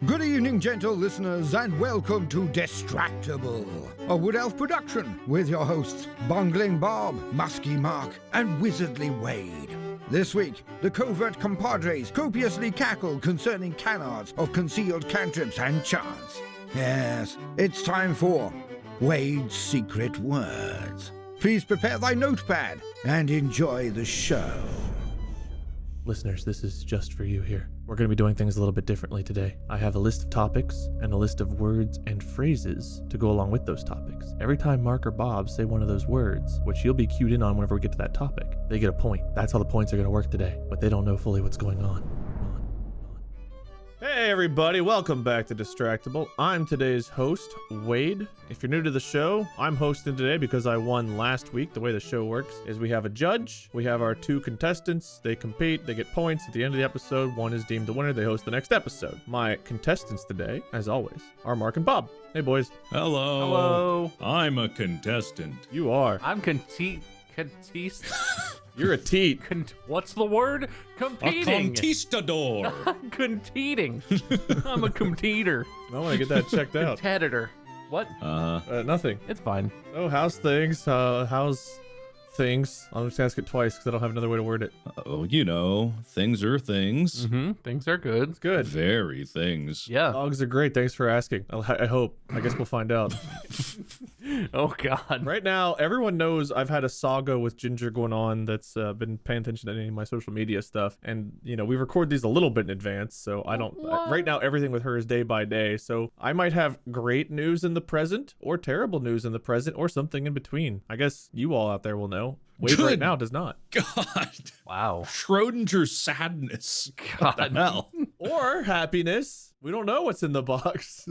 Good evening, gentle listeners, and welcome to Distractible, a Wood Elf production with your hosts, Bungling Bob, Musky Mark, and Wizardly Wade. This week, the covert compadres copiously cackle concerning canards of concealed cantrips and chants. Yes, it's time for Wade's Secret Words. Please prepare thy notepad and enjoy the show. Listeners, this is just for you here. We're going to be doing things a little bit differently today. I have a list of topics and a list of words and phrases to go along with those topics. Every time Mark or Bob say one of those words, which you'll be cued in on whenever we get to that topic, they get a point. That's how the points are going to work today, but they don't know fully what's going on. Hey everybody, welcome back to Distractible. I'm today's host, Wade. If you're new to the show, I'm hosting today because I won last week. The way the show works is we have a judge, we have our two contestants, they compete, they get points. At the end of the episode, one is deemed the winner, they host the next episode. My contestants today, as always, are Mark and Bob. Hey boys. Hello. Hello. I'm a contestant. You are. I'm contest. You're a teat. What's the word? A Competing. conquistador. Competing. I'm a competitor. I want to get that checked out. Competitor. What? Nothing. It's fine. Oh, how's things? How's things? I'll just ask it twice because I don't have another way to word it. Oh, you know, things are things. Mm-hmm. Things are good. It's good. Very things. Yeah. Dogs are great. Thanks for asking. I hope. I guess we'll find out. Oh God. Right now, everyone knows I've had a saga with Ginger going on that's been paying attention to any of my social media stuff. And, you know, we record these a little bit in advance. So I don't, right now, everything with her is day by day. So I might have great news in the present or terrible news in the present or something in between. I guess you all out there will know. Wade right now does not. God. Wow. Schrodinger's sadness. God. What the hell? Or happiness. We don't know what's in the box.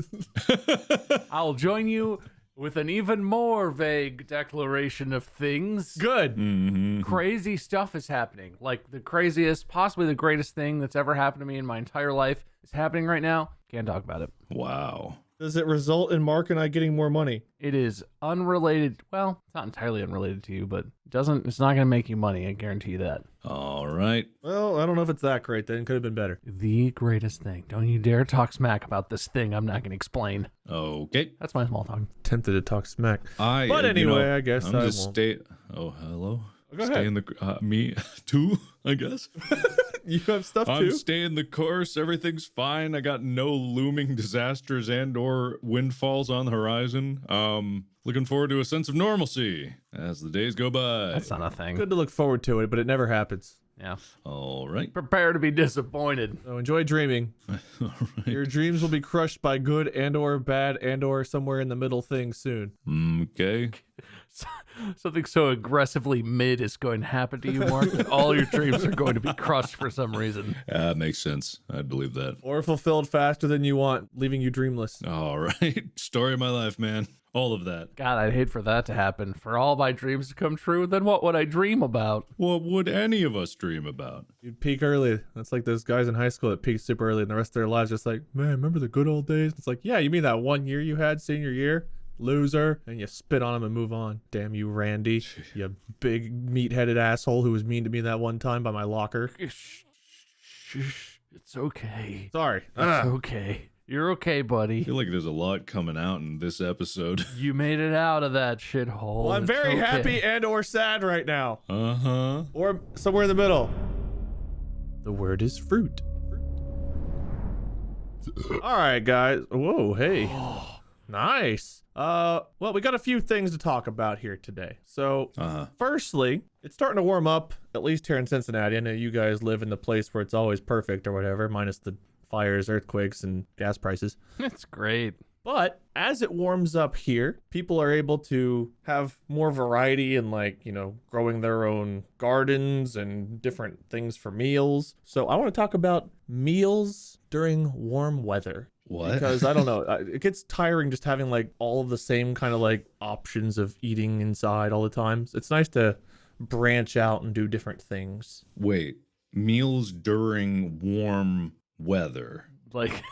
I'll join you with an even more vague declaration of things. Good. Mm-hmm. Crazy stuff is happening. Like the craziest, possibly the greatest thing that's ever happened to me in my entire life is happening right now. Can't talk about it. Wow. Does it result in Mark and I getting more money? It is unrelated. Well, it's not entirely unrelated to you, but it's not going to make you money. I guarantee you that. All right. Well, I don't know if it's that great then. Could have been better. The greatest thing. Don't you dare talk smack about this thing I'm not going to explain. Okay. That's my small talk. Tempted to talk smack. But anyway, I guess I'm I just won't. Oh, hello. Go Stay ahead. in the me too, I guess. You have stuff I'm too? staying the course. Everything's fine. I got no looming disasters and or windfalls on the horizon. Looking forward to a sense of normalcy as the days go by. That's not a thing. Good to look forward to it, but it never happens. Yeah. All right. Prepare to be disappointed. So enjoy dreaming. All right. Your dreams will be crushed by good and or bad and or somewhere in the middle thing soon. Okay. Something so aggressively mid is going to happen to you, Mark, that all your dreams are going to be crushed for some reason. That makes sense. I believe that. Or fulfilled faster than you want, leaving you dreamless. All right. Story of my life, man. All of that. God, I'd hate for that to happen. For all my dreams to come true, then what would I dream about? What would any of us dream about? You'd peak early. That's like those guys in high school that peak super early and the rest of their lives just like, man, remember the good old days? It's like, yeah, you mean that 1 year you had senior year? Loser. And you spit on him and move on. Damn you, Randy. You big meat-headed asshole who was mean to me that one time by my locker. Shh. It's okay. Sorry. It's okay. You're okay, I buddy. feel like there's a lot coming out in this episode. You made it out of that shithole. Well, I'm It's very okay. happy and or sad right now. Uh-huh. Or somewhere in the middle. The word is fruit. All right, guys. Whoa, hey. Nice. Well, we got a few things to talk about here today. So, firstly, it's starting to warm up, at least here in Cincinnati. I know you guys live in the place where it's always perfect or whatever, minus the fires, earthquakes, and gas prices. It's great. But as it warms up here, people are able to have more variety and, like, you know, growing their own gardens and different things for meals. So I want to talk about meals during warm weather. What? Because I don't know, it gets tiring just having like all of the same kind of like options of eating inside all the time. It's nice to branch out and do different things. Wait. Meals during warm weather. Like,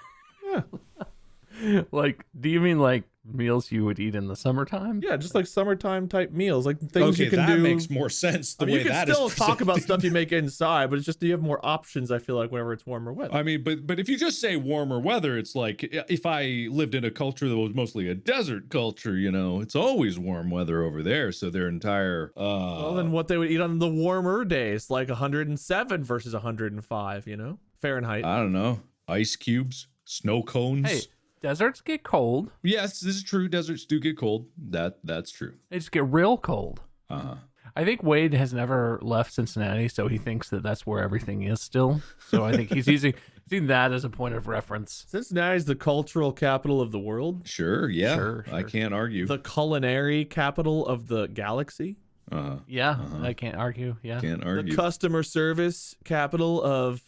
Yeah. like, do you mean like meals you would eat in the summertime? Yeah, just like summertime type meals, like things Okay, you can that do. makes more sense. The I mean, way you can that still is talk about presented. stuff you make inside, but it's just you have more options. I feel like whenever it's warmer weather. I mean, but if you just say warmer weather, it's like if I lived in a culture that was mostly a desert culture, it's always warm weather over there. So their entire Well, then what they would eat on the warmer days, like 107 versus 105, Fahrenheit. I don't know, ice cubes, snow cones. Hey, deserts get cold. Yes, this is true. Deserts do get cold. That's true. They just get real cold. Uh-huh. I think Wade has never left Cincinnati, so he thinks that that's where everything is still. So I think he's using that as a point of reference. Cincinnati's the cultural capital of the world, Sure, yeah. Sure. I can't argue. the culinary capital of the galaxy, Yeah, I can't argue. Yeah. Can't the argue. customer service capital of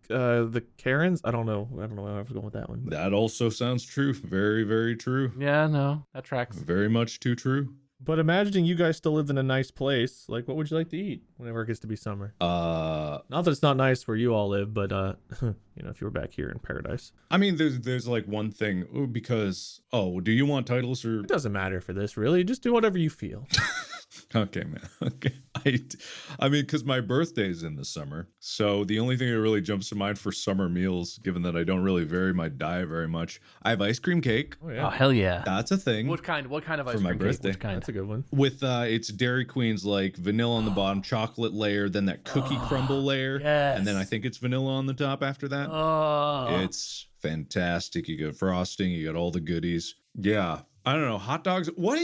the Karens. I don't know where I was going with that one. That also sounds true. Very, very true. Yeah, no, that tracks. Very much too true. But imagining you guys still lived in a nice place, like what would you like to eat whenever it gets to be summer? Not that it's not nice where you all live, but if you were back here in paradise. I mean, there's like one thing because do you want titles or It doesn't matter for this, really. Just do whatever you feel. Okay, man. Okay. I mean, because my birthday's in the summer. So the only thing that really jumps to mind for summer meals, given that I don't really vary my diet very much, I have ice cream cake. Oh, Oh yeah. hell yeah! That's a thing. What kind of ice For my cream cake? birthday. Which kind? That's a good one. With it's Dairy Queen's like vanilla on the bottom, chocolate layer, then that cookie crumble layer. yes. And then I think it's vanilla on the top after that. Oh, It's fantastic. You got frosting, you got all the goodies. Yeah. I don't know. Hot dogs. What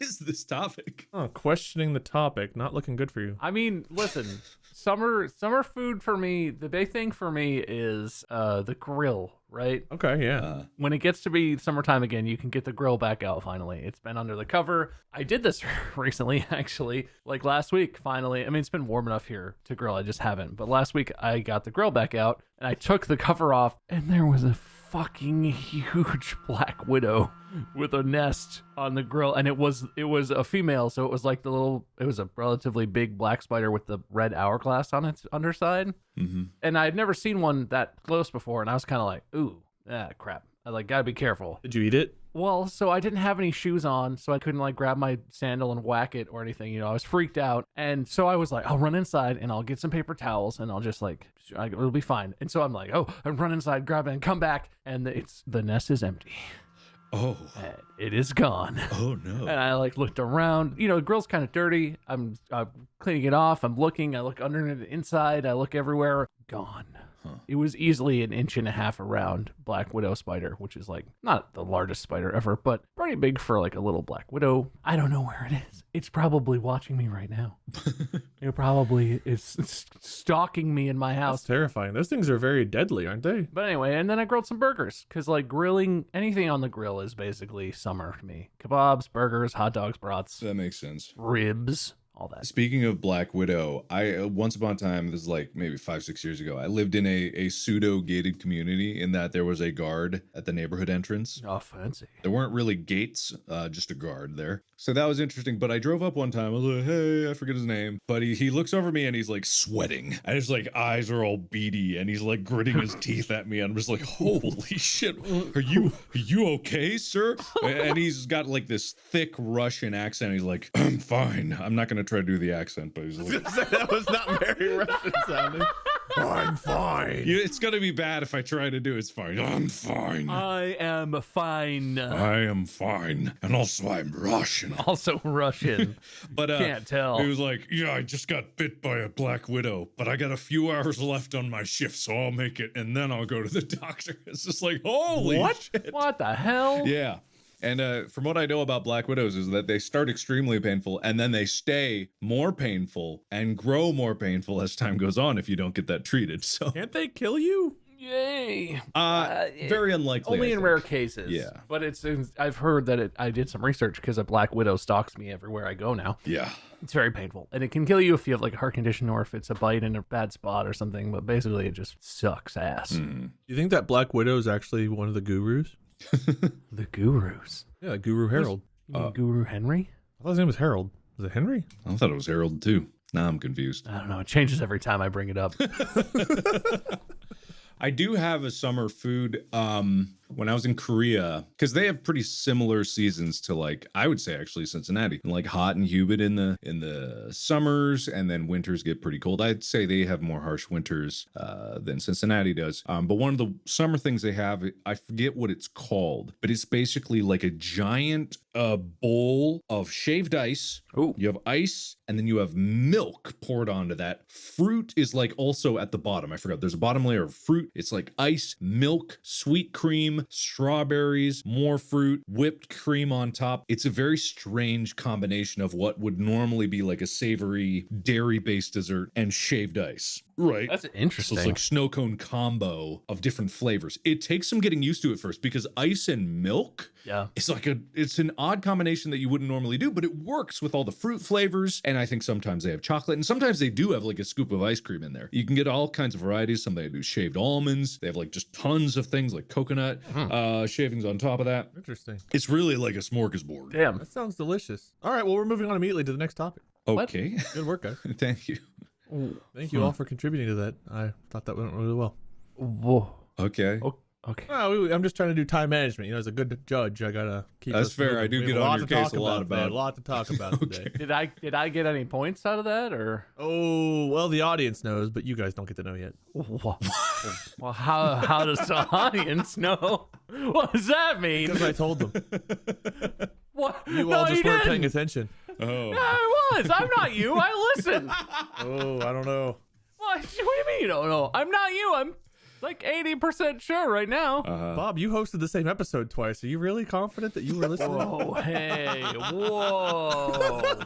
is this topic? Oh, questioning the topic, not looking good for you. I mean, listen, summer food for me. The big thing for me is the grill. Right. Okay, yeah. When it gets to be summertime again, you can get the grill back out finally. It's been under the cover. I did this recently, actually, like last week, finally. I mean, it's been warm enough here to grill. I just haven't. But last week, I got the grill back out, and I took the cover off, and there was a fucking huge black widow with a nest on the grill, and it was a female, so it was like it was a relatively big black spider with the red hourglass on its underside. Mm-hmm. And I had never seen one that close before, and I was kind of like, ooh, crap. I gotta be careful. Did you eat it? Well, so I didn't have any shoes on, so I couldn't grab my sandal and whack it or anything. I was freaked out. And so I was like, I'll run inside and I'll get some paper towels and I'll just it'll be fine. And so I'm like, I run inside, grab it and come back. And the nest is empty. Oh. And it is gone. Oh no. And I looked around. The grill's kind of dirty. I'm cleaning it off. I'm looking. I look under it, inside. I look everywhere. Gone. It was easily 1.5 inches around black widow spider, which is not the largest spider ever, but pretty big for a little black widow. I don't know where it is. It's probably watching me right now. It probably is stalking me in my That's house. terrifying. Those things are very deadly, aren't they? But anyway, and then I grilled some burgers because grilling anything on the grill is basically summer to me. Kebabs, burgers, hot dogs, brats, That makes sense. ribs, all that. Speaking of Black Widow, I once upon a time, this is maybe 5-6 years ago, I lived in a pseudo gated community in that there was a guard at the neighborhood entrance. Oh, fancy. There weren't really gates, just a guard there. So that was interesting. But I drove up one time. I was like, hey, I forget his name. But he looks over me and he's sweating. And his eyes are all beady. And he's gritting his teeth at me. And I'm just like, holy shit. Are you okay, sir? And he's got this thick Russian accent. He's like, I'm fine. I'm not going to try to do the accent. But he's like, That was not very Russian sounding. I'm fine. it's going to be bad if I try to do it. It's fine. I'm fine. I am fine. I am fine. And also I'm Russian. Also Russian. But Can't tell. He was like, yeah, I just got bit by a black widow, but I got a few hours left on my shift, so I'll make it, and then I'll go to the doctor. It's just holy shit. What the hell? Yeah. And from what I know about black widows is that they start extremely painful and then they stay more painful and grow more painful as time goes on if you don't get that treated. So Can't they kill you? Yay. very unlikely. Only I in think. rare cases. Yeah. But I've heard that I did some research because a black widow stalks me everywhere I go now. Yeah. It's very painful. And it can kill you if you have a heart condition or if it's a bite in a bad spot or something. But basically, it just sucks ass. Do you think that Black Widow is actually one of the gurus? The gurus. Yeah, Guru Harold. You mean Guru Henry? I thought his name was Harold. Was it Henry? I thought it was Harold too. Now I'm confused. I don't know. It changes every time I bring it up. I do have a summer food. when I was in Korea, because they have pretty similar seasons to like, I would say actually Cincinnati, and like hot and humid in the summers, and then winters get pretty cold. I'd say they have more harsh winters than Cincinnati does. But one of the summer things they have, I forget what it's called, but it's basically like a giant bowl of shaved ice. Ooh. You have ice, and then you have milk poured onto that. Fruit is like also at the bottom. I forgot. There's a bottom layer of fruit. It's like ice, milk, sweet cream, strawberries, more fruit, whipped cream on top. It's a very strange combination of what would normally be like a savory dairy-based dessert and shaved ice. Right. That's So interesting. it's like snow cone combo of different flavors. It takes some getting used to at first because ice and milk, Yeah. it's an odd combination that you wouldn't normally do, but it works with all the fruit flavors. And I think sometimes they have chocolate, and sometimes they do have like a scoop of ice cream in there. You can get all kinds of varieties. Some they do shaved almonds. They have like just tons of things like coconut shavings on top of that. Interesting. It's really like a smorgasbord. Damn. That sounds delicious. All right, well, we're moving on immediately to the next topic. Okay. Good work, guys. Thank you. Thank you all for contributing to that. I thought that went really well. Whoa. Okay. Okay. Well, I'm just trying to do time management. You know, as a good judge, I gotta keep. That's us fair. moving. I do We have get a on lot your to case talk a lot today. about- A lot to talk about today. Did I get any points out of that, or Oh well, the audience knows, but you guys don't get to know yet. well, how does the audience know? What does that mean? Because I told them. What? You No, all just you weren't paying didn't. attention. Oh. Yeah, I was. I'm not you. I listened. Oh, I don't know. What do you mean you don't know? I'm not you. I'm like 80% sure right now. Bob, you hosted the same episode twice. Are you really confident that you were listening? Whoa, hey, whoa.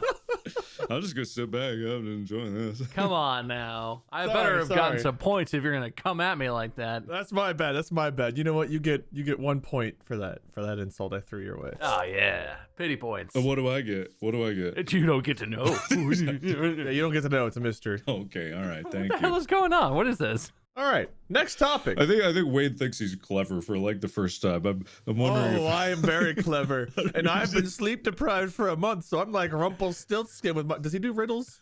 I'll just go sit back. I'm enjoying this. Come on now. I Sorry, better have gotten sorry. some points if you're going to come at me like that. That's my bad. That's my bad. You know what? You get 1 point for that insult I threw your way. Oh, yeah. Pity points. What do I get? What do I get? You don't get to know. Yeah, you don't get to know. It's a mystery. Okay, all right, What thank the hell you. is going on? What is this? All right, next topic. I think Wade thinks he's clever for like the first time. I'm wondering Oh, if I am very clever, and I've been sleep deprived for a month, so I'm like Rumpelstiltskin with my. Does he do riddles?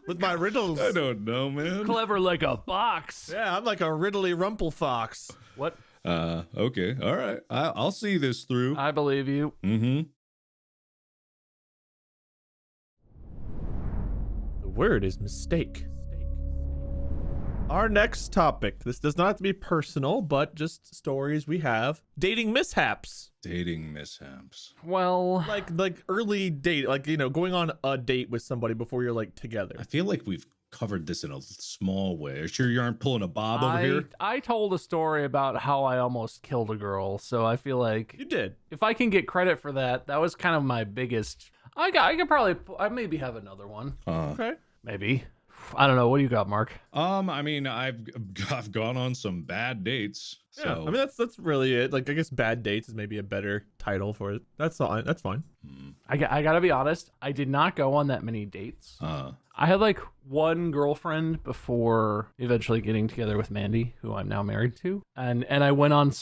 With my riddles. I don't know, man. Clever like a box. Yeah, I'm like a riddly Rumpelfox. What? Okay, all right. I'll see this through. I believe you. Mm-hmm. The word is mistake. Our next topic. This does not have to be personal, but just stories we have. Dating mishaps. Dating mishaps. Well, Like early date, like, you know, going on a date with somebody before you're like together. I feel like we've covered this in a small way. Are you sure you aren't pulling a Bob over here? I told a story about how I almost killed a girl, so I feel like You did. if I can get credit for that, that was kind of my biggest. I could probably. I maybe have another one. Okay. Maybe. I don't know. What do you got, Mark? I mean, I've gone on some bad dates. So Yeah, I mean that's really it. Like I guess bad dates is maybe a better title for it. That's fine. That's fine. I gotta be honest. I did not go on that many dates. I had like one girlfriend before eventually getting together with Mandy, who I'm now married to, and I went on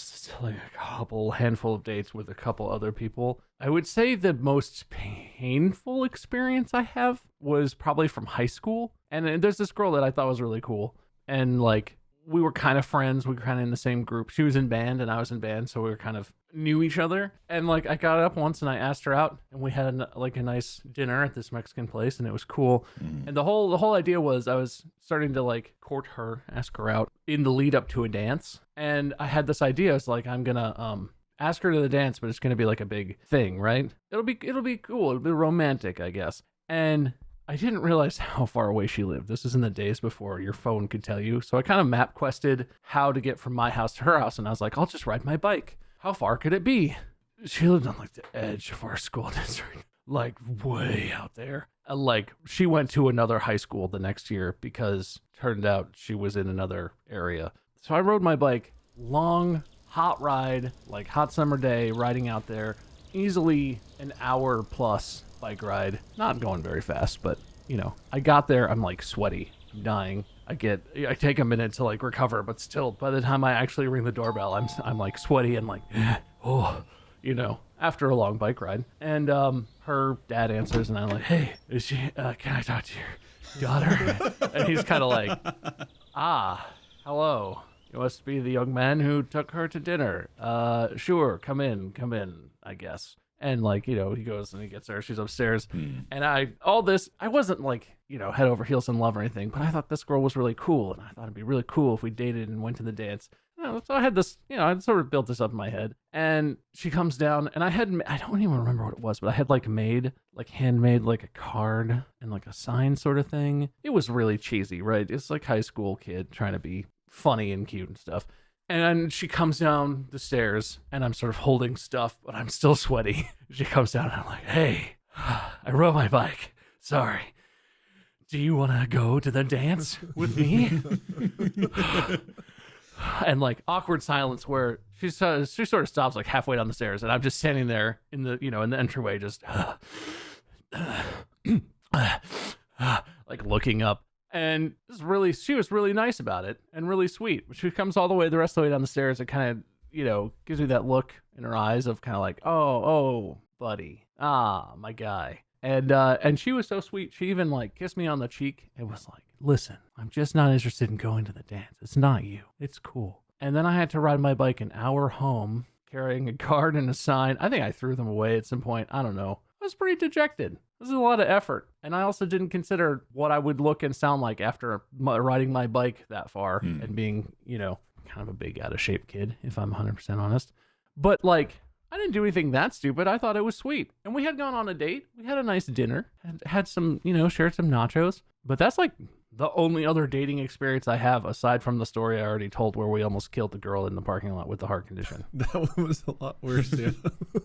like a handful of dates with a couple other people. I would say the most painful experience I have was probably from high school, and there's this girl that I thought was really cool, and like we were kind of friends. We were kind of in the same group. She was in band and I was in band, so we were kind of knew each other. And like I got up once and I asked her out, and we had a nice dinner at this Mexican place, and it was cool. And the whole idea was I was starting to like court her, ask her out in the lead up to a dance. And I had this idea. It's like I'm gonna ask her to the dance, but it's gonna be like a big thing, right? It'll be cool. It'll be romantic, I guess. And I didn't realize how far away she lived. This is in the days before your phone could tell you. So I kind of map quested how to get from my house to her house. And I was like, I'll just ride my bike. How far could it be? She lived on like the edge of our school district, like way out there. Like she went to another high school the next year because turned out she was in another area. So I rode my bike, long, hot ride, like hot summer day, riding out there, easily an hour plus bike ride, not going very fast, but you know, I got there, I'm like sweaty, I'm dying. I take a minute to like recover, but still by the time I actually ring the doorbell, I'm like sweaty and like oh, you know, after a long bike ride. And her dad answers and I'm like, hey, is she can I talk to your daughter? And he's kind of like, hello, You must be the young man who took her to dinner. Sure, come in, I guess. And like, you know, he goes and he gets her, she's upstairs. And I wasn't like, you know, head over heels in love or anything, but I thought this girl was really cool. And I thought it'd be really cool if we dated and went to the dance. So I had this, you know, I sort of built this up in my head. And she comes down and I don't even remember what it was, but I had handmade like a card and like a sign sort of thing. It was really cheesy, right? It's like high school kid trying to be funny and cute and stuff. And she comes down the stairs and I'm sort of holding stuff, but I'm still sweaty. She comes down and I'm like, hey, I rode my bike. Sorry. Do you want to go to the dance with me? And like awkward silence where she sort of stops like halfway down the stairs and I'm just standing there in the, you know, in the entryway just like looking up. And she was really nice about it and really sweet. She comes all the way, the rest of the way down the stairs and kind of, you know, gives me that look in her eyes of kind of like, oh, buddy. My guy. And she was so sweet. She even like kissed me on the cheek. It was like, listen, I'm just not interested in going to the dance. It's not you. It's cool. And then I had to ride my bike an hour home carrying a card and a sign. I think I threw them away at some point. I don't know. I was pretty dejected. This is a lot of effort. And I also didn't consider what I would look and sound like after riding my bike that far and being, you know, kind of a big out of shape kid, if I'm 100% honest. But like, I didn't do anything that stupid. I thought it was sweet. And we had gone on a date. We had a nice dinner and had some, you know, shared some nachos. But that's like the only other dating experience I have aside from the story I already told where we almost killed the girl in the parking lot with the heart condition. That one was a lot worse, yeah.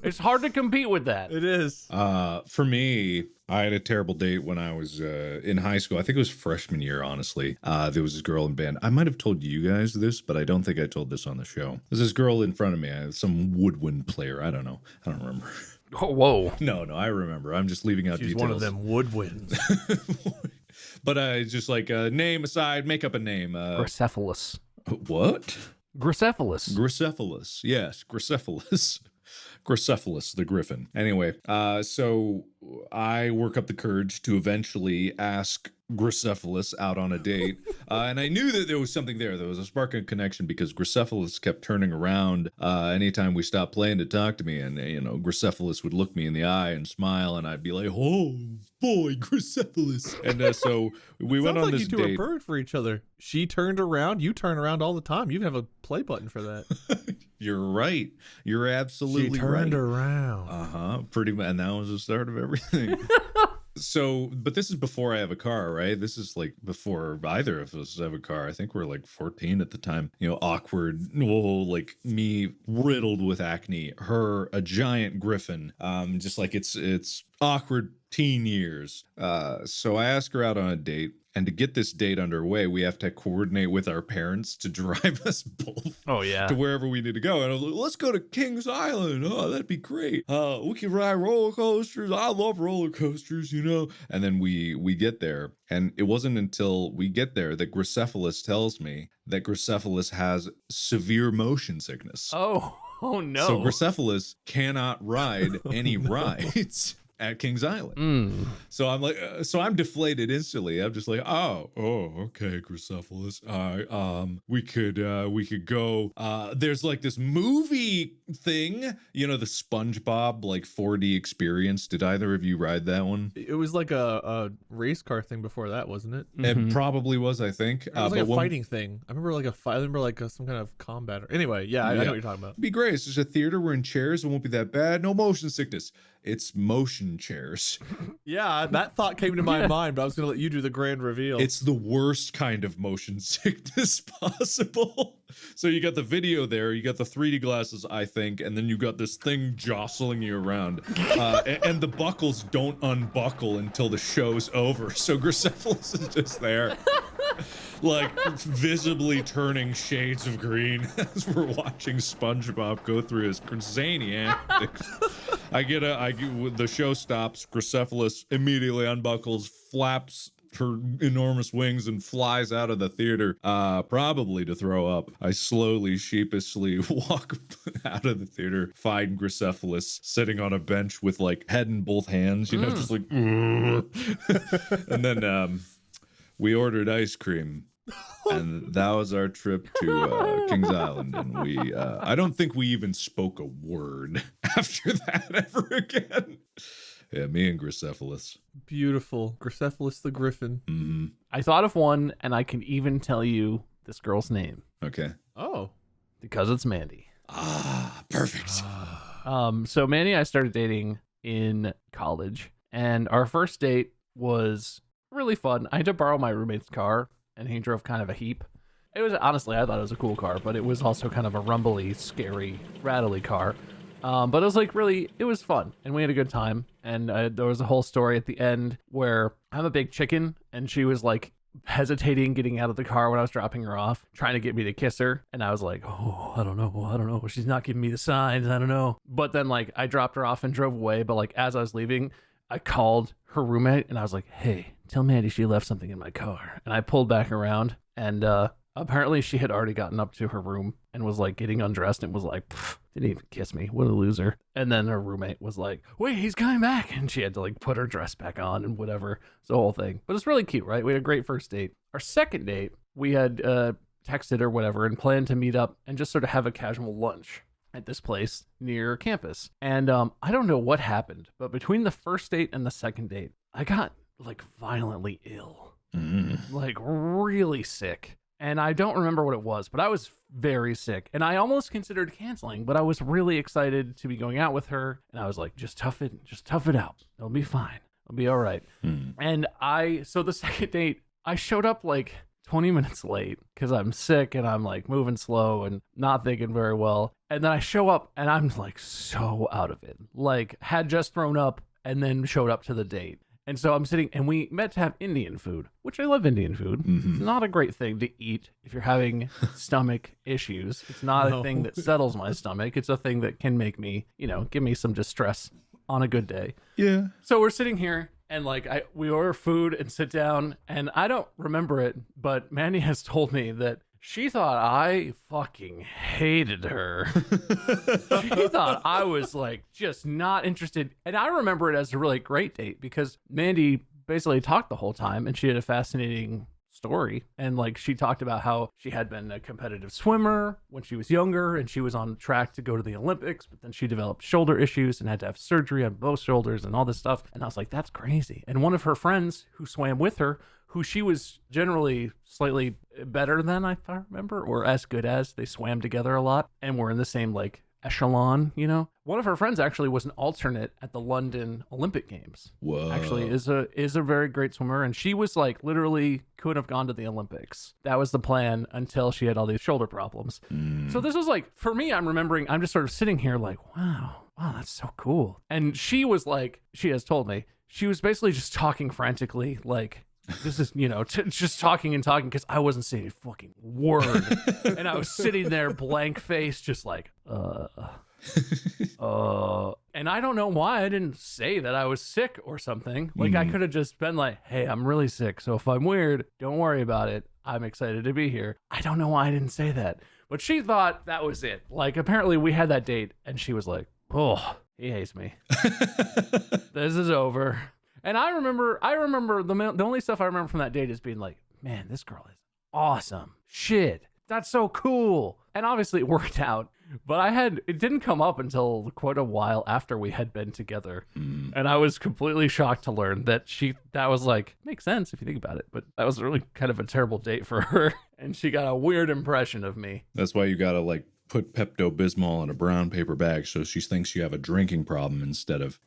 It's hard to compete with that. It is. For me, I had a terrible date when I was in high school. I think it was freshman year, honestly. There was this girl in band. I might have told you guys this, but I don't think I told this on the show. There's this girl in front of me, some woodwind player. I don't know. I don't remember. Oh, whoa. No, I remember. I'm just leaving out She's details. one of them woodwinds. But just like name aside, make up a name. Gracephalus. What? Gracephalus. Gracephalus. Yes, Gracephalus. Gracephalus, the griffin. Anyway, so I work up the courage to eventually ask Gracephalus out on a date. And I knew that there was something there. There was a spark of connection because Gracephalus kept turning around anytime we stopped playing to talk to me. And, you know, Gracephalus would look me in the eye and smile. And I'd be like, oh, boy, Gracephalus. And so we went on like this you two date. are bird for each other. She turned around. You turn around all the time. You have a play button for that. You're right. You're absolutely right. She turned around. Pretty much. And that was the start of everything. So, but this is before I have a car, right? This is like before either of us have a car. I think we're like 14 at the time. You know, awkward, like me riddled with acne, her a giant griffin. Just like it's awkward teen years. So I asked her out on a date. And to get this date underway, we have to coordinate with our parents to drive us both to wherever we need to go. And I was like, let's go to Kings Island. Oh, that'd be great. We can ride roller coasters. I love roller coasters, you know. And then we get there. And it wasn't until we get there that Gracephalus tells me that Gracephalus has severe motion sickness. Oh no. So Gracephalus cannot ride any rides at Kings Island. So I'm like, I'm deflated instantly. I'm just like, oh, okay, Gracephalus. We could go. There's like this movie thing, you know, the SpongeBob like 4D experience. Did either of you ride that one? It was like a race car thing before that, wasn't it? It probably was, I think. It was like a fighting thing. I remember some kind of combat. Anyway, I know what you're talking about. It'd be great. It's just a theater. We're in chairs. It won't be that bad. No motion sickness. It's motion chairs. Yeah, that thought came to my mind, but I was going to let you do the grand reveal. It's the worst kind of motion sickness possible. So you got the video there, you got the 3D glasses, I think, and then you got this thing jostling you around. And the buckles don't unbuckle until the show's over. So Gracephalus is just there. Like visibly turning shades of green as we're watching SpongeBob go through his zany antics. The show stops. Gracephalus immediately unbuckles, flaps her enormous wings and flies out of the theater, probably to throw up. I slowly, sheepishly walk out of the theater, find Gracephalus sitting on a bench with like head in both hands, you know, just like, and then we ordered ice cream. And that was our trip to Kings Island. And we, I don't think we even spoke a word after that ever again. Yeah, me and Gricephalus. Beautiful. Gricephalus the Griffin. Mm-hmm. I thought of one, and I can even tell you this girl's name Okay. Oh. because it's Mandy. Ah, perfect. So Mandy and I started dating in college, and our first date was really fun. I had to borrow my roommate's car, and he drove kind of a heap. It was, honestly, I thought it was a cool car, but it was also kind of a rumbly, scary, rattly car. But it was like it was fun, and we had a good time. And there was a whole story at the end where I'm a big chicken, and she was like hesitating getting out of the car when I was dropping her off, trying to get me to kiss her. And I was like, oh, I don't know. She's not giving me the signs. I don't know. But then like I dropped her off and drove away. But like as I was leaving, I called her roommate and I was like, hey, tell Mandy she left something in my car. And I pulled back around, and apparently she had already gotten up to her room and was like getting undressed and was like, didn't even kiss me. What a loser. And then her roommate was like, wait, he's coming back. And she had to like put her dress back on and whatever. It's the whole thing. But it's really cute, right? We had a great first date. Our second date, we had texted or whatever and planned to meet up and just sort of have a casual lunch at this place near campus. And I don't know what happened, but between the first date and the second date, I got like violently ill, like really sick. And I don't remember what it was, but I was very sick. And I almost considered canceling, but I was really excited to be going out with her. And I was like, just tough it out. It'll be fine. It'll be all right. And so the second date, I showed up like 20 minutes late because I'm sick and I'm like moving slow and not thinking very well. And then I show up and I'm like so out of it. Like had just thrown up and then showed up to the date. And so I'm sitting, and we met to have Indian food, which I love Indian food. It's not a great thing to eat if you're having stomach issues. It's not a thing that settles my stomach. It's a thing that can make me, give me some distress on a good day. Yeah. So we're sitting here, and like we order food and sit down, and I don't remember it, but Mandy has told me that she thought I fucking hated her. She thought I was like just not interested. And I remember it as a really great date because Mandy basically talked the whole time, and she had a fascinating story. And like she talked about how she had been a competitive swimmer when she was younger, and she was on track to go to the Olympics, but then she developed shoulder issues and had to have surgery on both shoulders and all this stuff. And I was like, that's crazy. And one of her friends who swam with her, who she was generally slightly better than, if I remember, or as good as, they swam together a lot and were in the same like echelon, One of her friends actually was an alternate at the London Olympic Games. Whoa. Actually is a very great swimmer, and she was like literally could have gone to the Olympics. That was the plan until she had all these shoulder problems. So this was like, for me, I'm just sort of sitting here like, wow, that's so cool. And she was like, she has told me, she was basically just talking frantically, like, this is, just talking because I wasn't saying a fucking word. And I was sitting there blank faced, just like, and I don't know why I didn't say that I was sick or something. Like I could have just been like, hey, I'm really sick. So if I'm weird, don't worry about it. I'm excited to be here. I don't know why I didn't say that, but she thought that was it. Like apparently we had that date and she was like, oh, he hates me. This is over. And I remember the only stuff I remember from that date is being like, man, this girl is awesome. Shit, that's so cool. And obviously it worked out, but it didn't come up until quite a while after we had been together. And I was completely shocked to learn that that was like, makes sense if you think about it, but that was really kind of a terrible date for her. And she got a weird impression of me. That's why you gotta like put Pepto-Bismol in a brown paper bag so she thinks you have a drinking problem instead of,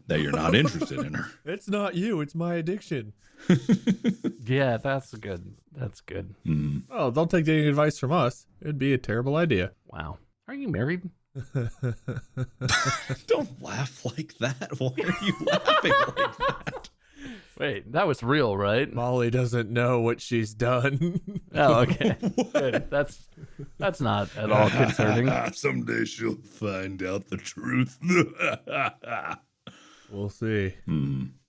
that you're not interested in her. It's not you, it's my addiction. Yeah, that's good. That's good. Oh, don't take dating advice from us. It'd be a terrible idea. Wow. Are you married? Don't laugh like that. Why are you laughing like that? Wait, that was real, right? Molly doesn't know what she's done. Oh, okay. Good. That's not at all concerning. Someday she'll find out the truth. We'll see.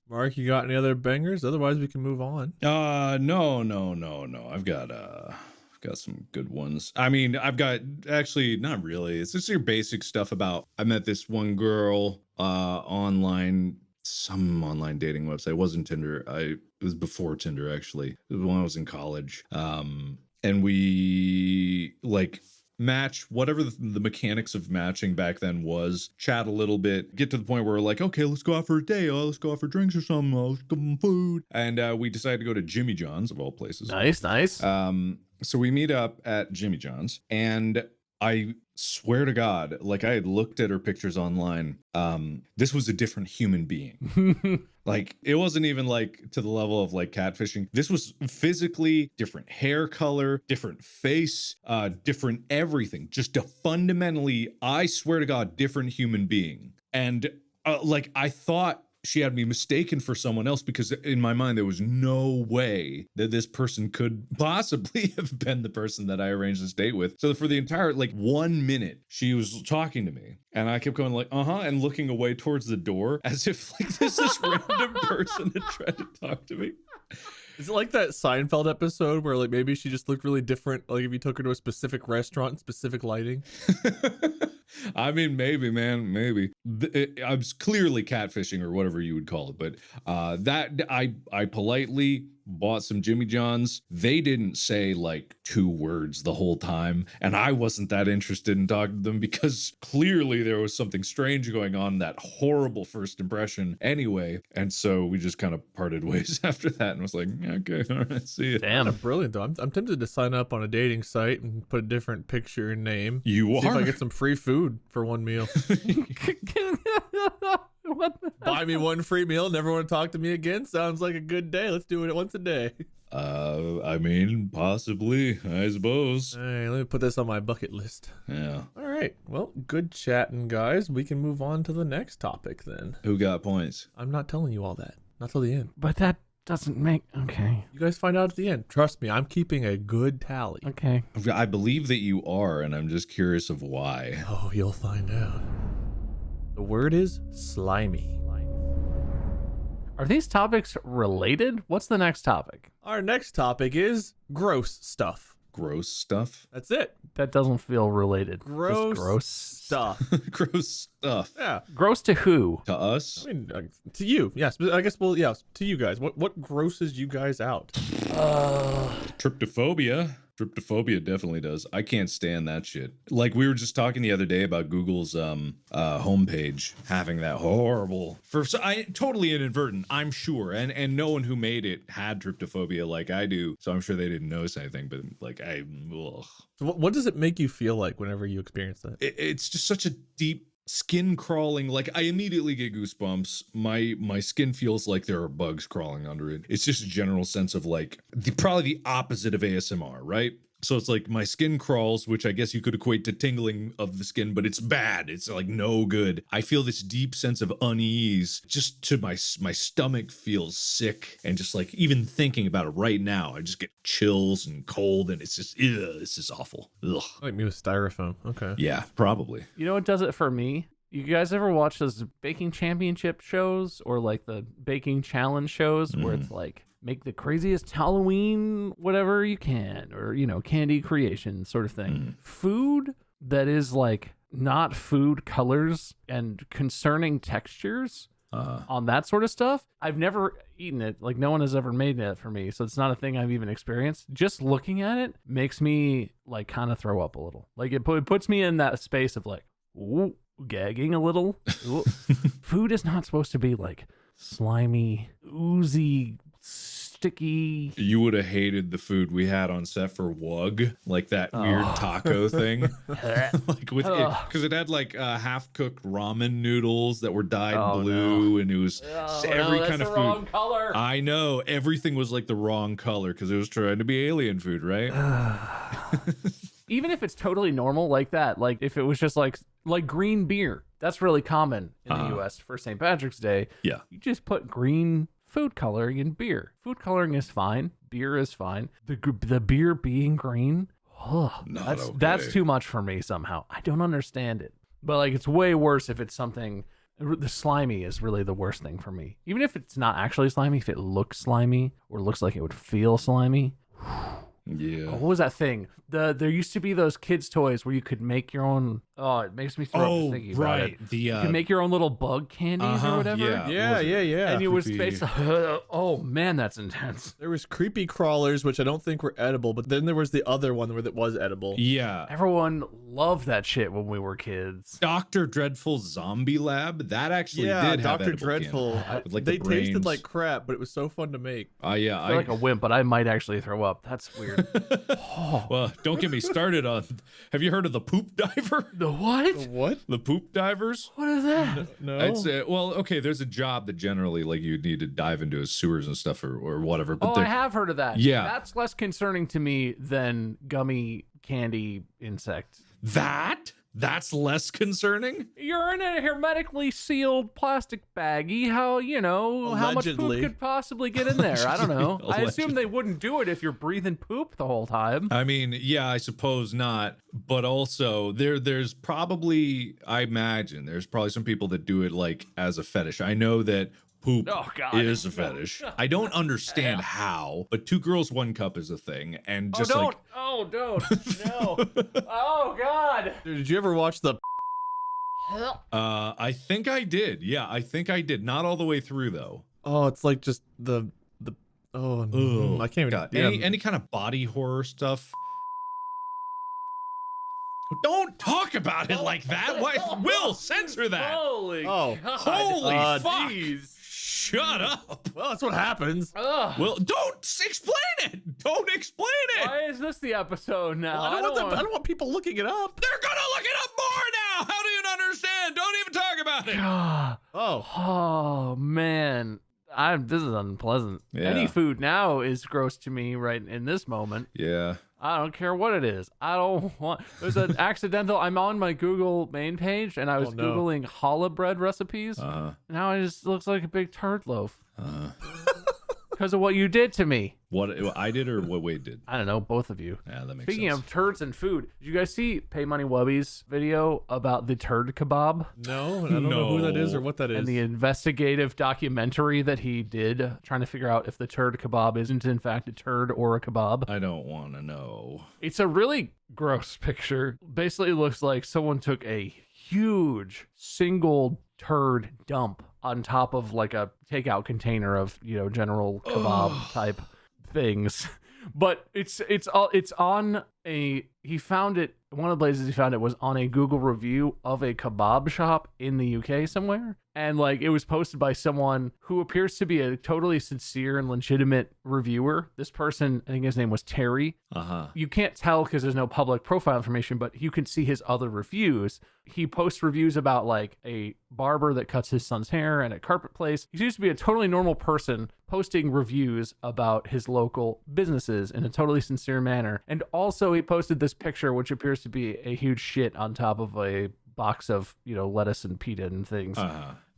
Mark, you got any other bangers? Otherwise, we can move on. No. I've got some good ones. I mean, I've got actually not really. It's just your basic stuff about I met this one girl online some online dating website. It wasn't Tinder. It was before Tinder, actually. It was when I was in college. And we like match whatever the mechanics of matching back then was, chat a little bit, get to the point where we're like, okay, let's go out for a day. Oh, let's go out for drinks or something. Oh, let's go some food. And we decided to go to Jimmy John's, of all places. Nice. So we meet up at Jimmy John's, and I swear to God, like I had looked at her pictures online. This was a different human being. Like it wasn't even like to the level of like catfishing. This was physically different hair color, different face, different everything. Just a fundamentally, I swear to God, different human being. And like I thought she had me mistaken for someone else, because in my mind there was no way that this person could possibly have been the person that I arranged this date with. So for the entire like 1 minute she was talking to me, and I kept going like and looking away towards the door as if like this random person had tried to talk to me. Is it like that Seinfeld episode where like maybe she just looked really different, like if you took her to a specific restaurant, specific lighting? I mean, maybe, man, maybe. I was clearly catfishing or whatever you would call it, but that I politely bought some Jimmy John's. They didn't say like 2 words the whole time, and I wasn't that interested in talking to them because clearly there was something strange going on, that horrible first impression anyway. And so we just kind of parted ways after that and was like, okay, all right, see you. Damn, brilliant though. I'm tempted to sign up on a dating site and put a different picture and name. You See are. if I get some free food for one meal. What the Buy me one free meal, never want to talk to me again. Sounds like a good day. Let's do it once a day. I mean, possibly, I suppose. All right, let me put this on my bucket list. Yeah. All right. Well, good chatting, guys. We can move on to the next topic then. Who got points? I'm not telling you all that. Not till the end. But that doesn't make... Okay. You guys find out at the end. Trust me, I'm keeping a good tally. Okay. I believe that you are, and I'm just curious of why. Oh, you'll find out. The word is slimy. Are these topics related? What's the next topic? Our next topic is gross stuff. Gross stuff? That's it. That doesn't feel related. Just Gross gross stuff. Gross stuff. Yeah. Gross to who? To us? I mean, to you. Yes. I guess, well, yeah, to you guys. What grosses you guys out? Tryptophobia. Tryptophobia definitely does. I can't stand that shit. Like we were just talking the other day about Google's homepage having that horrible, totally inadvertent, I'm sure, and no one who made it had tryptophobia like I do, so I'm sure they didn't notice anything. But like ugh. So what does it make you feel like whenever you experience that? It's just such a deep skin crawling, like I immediately get goosebumps. My skin feels like there are bugs crawling under it. It's just a general sense of like probably the opposite of ASMR, right? So it's like my skin crawls, which I guess you could equate to tingling of the skin, but it's bad. It's like no good. I feel this deep sense of unease. Just to my stomach feels sick, and just like even thinking about it right now, I just get chills and cold, and it's just awful. Ugh. Like me with styrofoam. Okay. Yeah, probably. You know what does it for me? You guys ever watch those baking championship shows or like the baking challenge shows where it's like, make the craziest Halloween whatever you can, or, you know, candy creation sort of thing. Food that is like not food colors and concerning textures on that sort of stuff. I've never eaten it. Like no one has ever made it for me. So it's not a thing I've even experienced. Just looking at it makes me like kind of throw up a little. Like it puts me in that space of like, ooh, gagging a little. Food is not supposed to be like slimy, oozy, sticky. You would have hated the food we had on set for Wug, like that weird taco thing. Like with it, because it had like half-cooked ramen noodles that were dyed blue, and it was every kind of food. Wrong color. I know, everything was like the wrong color because it was trying to be alien food, right? Even if it's totally normal like that, like if it was just like green beer, that's really common in the U.S. for St. Patrick's Day. Yeah. You just put green food coloring in beer. Food coloring is fine. Beer is fine. The beer being green, that's too much for me somehow. I don't understand it. But like it's way worse if it's something. The slimy is really the worst thing for me. Even if it's not actually slimy, if it looks slimy or looks like it would feel slimy. Yeah. Oh, what was that thing? There used to be those kids' toys where you could make your own. Oh, it makes me throw up just thinking about it. The You can make your own little bug candies or whatever. Yeah. And you was Creepy. basically, oh man, that's intense. There was creepy crawlers, which I don't think were edible, but then there was the other one where it was edible. Yeah. Everyone loved that shit when we were kids. Dr. Dreadful Zombie Lab. That actually did have Dr. edible Dreadful. candy with, like, They the tasted brains. like crap, but it was so fun to make. Yeah. I feel like a wimp, but I might actually throw up. That's weird. Well, don't get me started on. Have you heard of the poop diver? The what? What? The poop divers? What is that? No. It's well, okay. There's a job that generally like you need to dive into his sewers and stuff or whatever. But Oh, I have heard of that. Yeah. That's less concerning to me than gummy candy insect. that's less concerning. You're in a hermetically sealed plastic baggie. How much Allegedly. poop could possibly get in there? I don't know. I assume Allegedly. they wouldn't do it if you're breathing poop the whole time. I mean, yeah, I suppose not. But also, there's probably, I imagine, there's probably some people that do it like as a fetish. I know that poop Oh, God. is a fetish. I don't understand how, but 2 girls, 1 cup is a thing, and just don't. like Don't. No. Oh, God. Did you ever watch the? I think I did. Yeah, I think I did. Not all the way through though. Oh, it's like just the. Oh, Ugh. I can't even. God. Yeah. Any kind of body horror stuff. Don't talk about it like that. Why? Will censor that. Holy Oh. God. Holy fuck! Jeez. Shut up. Well, that's what happens. Ugh. Well, don't explain it. Don't explain it. Why is this the episode now? I don't want people looking it up. They're gonna look it up more now. How do you not understand? Don't even talk about it. God. Oh. Oh man, this is unpleasant. Yeah. Any food now is gross to me right in this moment. Yeah. I don't care what it is. I don't want. There's an accidental. I'm on my Google main page and I was no. Googling challah bread recipes. Now it just looks like a big turd loaf because of what you did to me. What I did or what Wade did? I don't know, both of you. Yeah, that makes Speaking sense. of turds and food, did you guys see Pay Money Wubby's video about the turd kebab? No, I don't know who that is or what that is. And the investigative documentary that he did, trying to figure out if the turd kebab isn't in fact a turd or a kebab. I don't want to know. It's a really gross picture. Basically, it looks like someone took a huge single turd dump on top of like a takeout container of, general kebab type things. But it's on he found it, one of the places he found it was on a Google review of a kebab shop in the UK somewhere. And like it was posted by someone who appears to be a totally sincere and legitimate reviewer. This person, I think his name was Terry. You can't tell because there's no public profile information, but you can see his other reviews. He posts reviews about like a barber that cuts his son's hair and a carpet place. He seems to be a totally normal person posting reviews about his local businesses in a totally sincere manner. And also he posted this picture, which appears to be a huge shit on top of a box of, lettuce and pita and things,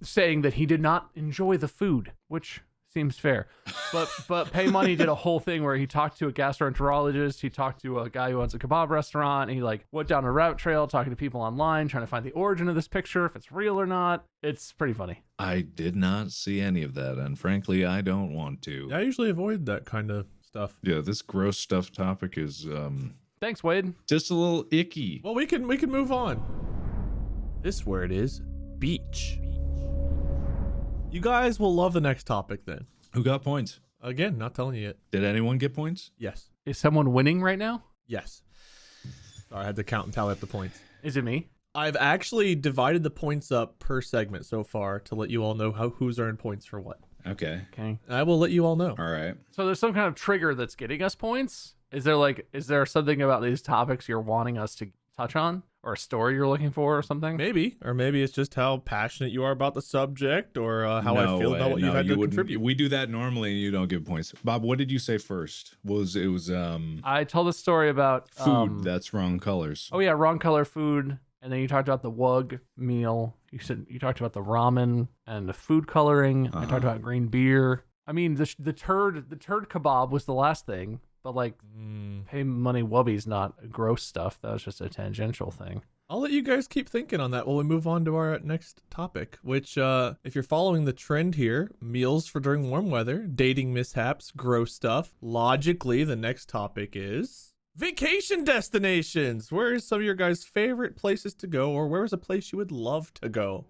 saying that he did not enjoy the food, which seems fair. But Pay Money did a whole thing where he talked to a gastroenterologist, he talked to a guy who owns a kebab restaurant, and he like went down a rabbit trail talking to people online, trying to find the origin of this picture, if it's real or not. It's pretty funny. I did not see any of that, and frankly, I don't want to. I usually avoid that kind of stuff. Yeah, this gross stuff topic is Thanks, Wade. just a little icky. Well, we can move on. This word is beach. You guys will love the next topic then. Who got points? Again, not telling you yet. Did anyone get points? Yes. Is someone winning right now? Yes. Sorry, I had to count and tally up the points. Is it me? I've actually divided the points up per segment so far to let you all know who's earned points for what. Okay. Okay. I will let you all know. All right. So there's some kind of trigger that's getting us points? Is there something about these topics you're wanting us to touch on? Or a story you're looking for or something? Maybe. Or maybe it's just how passionate you are about the subject or how I feel about what you've had to contribute. We do that normally and you don't give points. Bob, what did you say first? It was I told a story about food that's wrong colors. Oh yeah, wrong color food. And then you talked about the wug meal. You talked about the ramen and the food coloring. I talked about green beer. I mean, the turd kebab was the last thing. But like, pay money wubby's not gross stuff. That was just a tangential thing. I'll let you guys keep thinking on that while we move on to our next topic, which, if you're following the trend here, meals for during warm weather, dating mishaps, gross stuff. Logically, the next topic is vacation destinations. Where is some of your guys' favorite places to go, or where is a place you would love to go?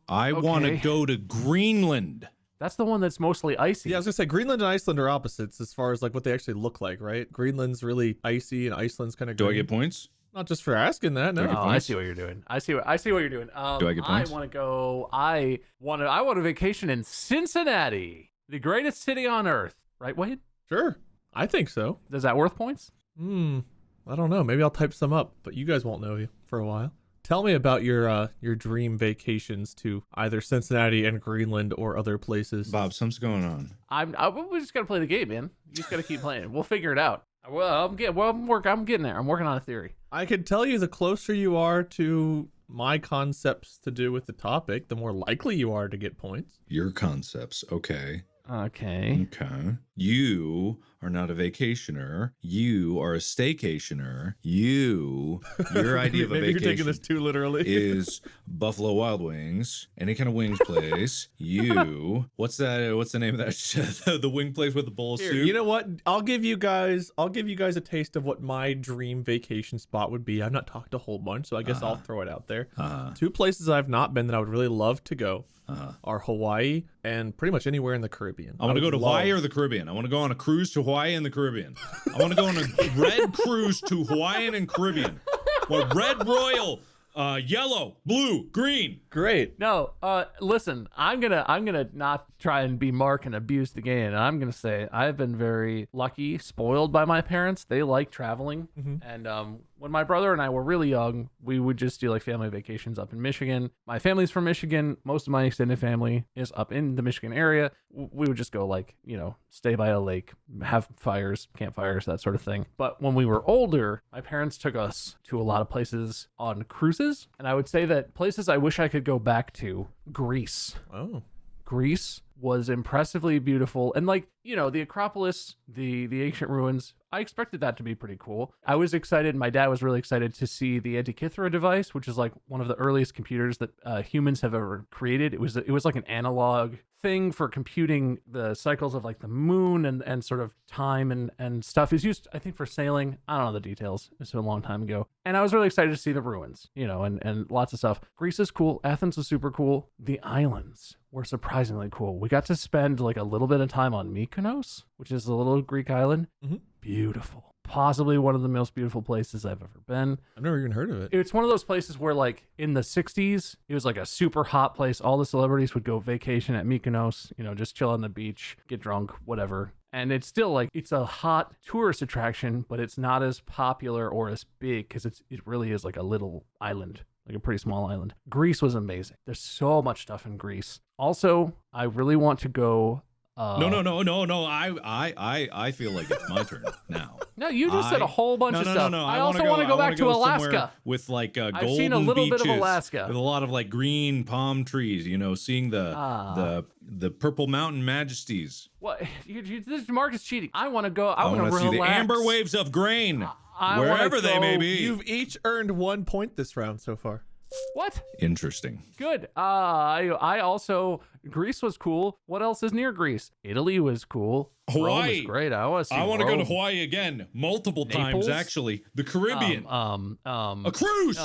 I want to go to Greenland. That's the one that's mostly icy. Yeah, I was gonna say Greenland and Iceland are opposites as far as like what they actually look like, right? Greenland's really icy and Iceland's kind of Do I get points? Not just for asking that, no. Oh, I see what you're doing. I see what you're doing. Do I get points? I want to go. I want a vacation in Cincinnati, the greatest city on earth. Right, Wade? Sure, I think so. Is that worth points? I don't know. Maybe I'll type some up, but you guys won't know you for a while. Tell me about your dream vacations to either Cincinnati and Greenland or other places. Bob, something's going on. We just gotta play the game, man. You just gotta keep playing. We'll figure it out. I'm getting there. I'm working on a theory. I can tell you the closer you are to my concepts to do with the topic, the more likely you are to get points. Your concepts, okay. Okay. You are not a vacationer. You are a staycationer. Your idea of a Maybe vacation you're taking this too literally. is Buffalo Wild Wings, any kind of wings place. What's the name of that? The wing place with the bowl of Here, soup. you know what? I'll give you guys a taste of what my dream vacation spot would be. I've not talked a whole bunch, so I guess I'll throw it out there. Two places I've not been that I would really love to go are Hawaii and pretty much anywhere in the Caribbean. I want to go to Hawaii or the Caribbean. I want to go on a cruise to Hawaii and the Caribbean. I want to go on a red cruise to Hawaii and Caribbean. What red, royal, yellow, blue, green. Great. No, listen, I'm gonna not try and be Mark and abuse the game. And I'm gonna say I've been very lucky, spoiled by my parents. They like traveling, and when my brother and I were really young, we would just do like family vacations up in Michigan. My family's from Michigan. Most of my extended family is up in the Michigan area. We would just go like, stay by a lake, have campfires, that sort of thing. But when we were older, my parents took us to a lot of places on cruises. And I would say that places I wish I could go back to, Greece. Oh. Greece was impressively beautiful. And the Acropolis, the ancient ruins, I expected that to be pretty cool. I was excited. My dad was really excited to see the Antikythera device, which is like one of the earliest computers that humans have ever created. It was like an analog thing for computing the cycles of like the moon and sort of time and stuff. Is used, I think, for sailing. I don't know the details. It's a long time ago. And I was really excited to see the ruins, and lots of stuff. Greece is cool. Athens was super cool. The islands were surprisingly cool. We got to spend like a little bit of time on Mykonos, which is a little Greek island. Beautiful. Possibly one of the most beautiful places I've ever been. I've never even heard of it. It's one of those places where like in the 60s, it was like a super hot place. All the celebrities would go vacation at Mykonos, just chill on the beach, get drunk, whatever. And it's still like, it's a hot tourist attraction, but it's not as popular or as big because it really is like a little island, like a pretty small island. Greece was amazing. There's so much stuff in Greece. Also, I really want to go. No. I feel like it's my turn now. No, you just said a whole bunch of stuff. No. I also want to go back to Alaska. With like golden I've seen a little beaches bit of Alaska with a lot of like green palm trees. Seeing the purple mountain majesties. What? Mark is cheating. I want to go. I want to see the amber waves of grain, wherever they may be. You've each earned 1 point this round so far. What? Interesting. Good. I also, Greece was cool. What else is near Greece? Italy was cool. Hawaii. Rome is great. I want to go to Hawaii again, multiple times actually. The Caribbean. A cruise.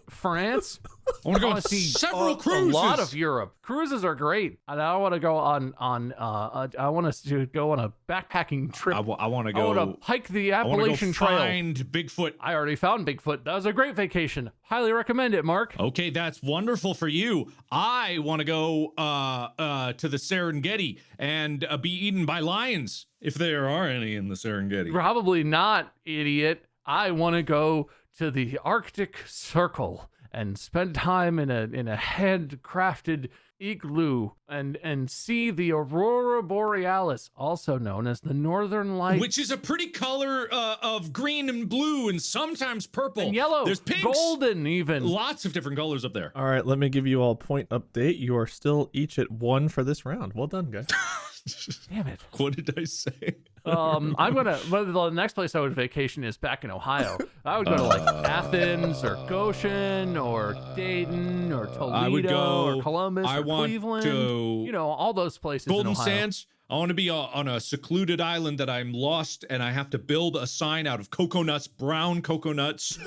France. I want to go on several cruises. A lot of Europe. Cruises are great. And I want to go on I want to go on a backpacking trip. I want to go. I want to hike the Appalachian Trail. Find Bigfoot. I already found Bigfoot. That was a great vacation. Highly recommend it, Mark. Okay, that's wonderful for you. I want to go to the Serengeti and be eaten by lions, if there are any in the Serengeti. Probably not, idiot. I want to go to the Arctic Circle and spend time in a handcrafted igloo and see the Aurora Borealis, also known as the Northern Lights. Which is a pretty color of green and blue and sometimes purple. And yellow. There's pinks. Golden even. Lots of different colors up there. All right, let me give you all a point update. You are still each at 1 for this round. Well done, guys. Damn it. What did I say? The next place I would vacation is back in Ohio. I would go to like Athens or Goshen or Dayton or I would Toledo go- or Columbus I or want Cleveland. to- You know, all those places in Golden Ohio. Sands. I want to be on a secluded island that I'm lost, and I have to build a sign out of coconuts, brown coconuts,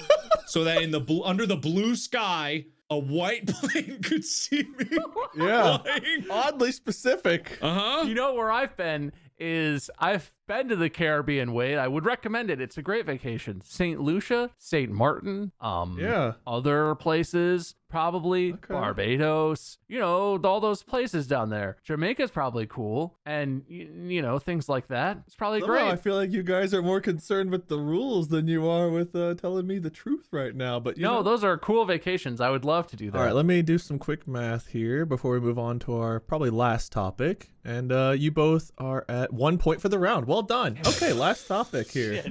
so that under the blue sky, a white plane could see me. Yeah. flying. Oddly specific. Uh-huh. You know where I've been is I've been to the Caribbean, Wade. I would recommend it. It's a great vacation. St. Lucia, St. Martin, Yeah. other places, probably Okay. Barbados, you know, all those places down there. Jamaica's probably cool. And, you know, things like that. It's probably Somehow great. I feel like you guys are more concerned with the rules than you are with telling me the truth right now. But you No, know. those are cool vacations. I would love to do that. All right, let me do some quick math here before we move on to our probably last topic. And you both are at 1 point for the round. Well done. Okay, last topic here.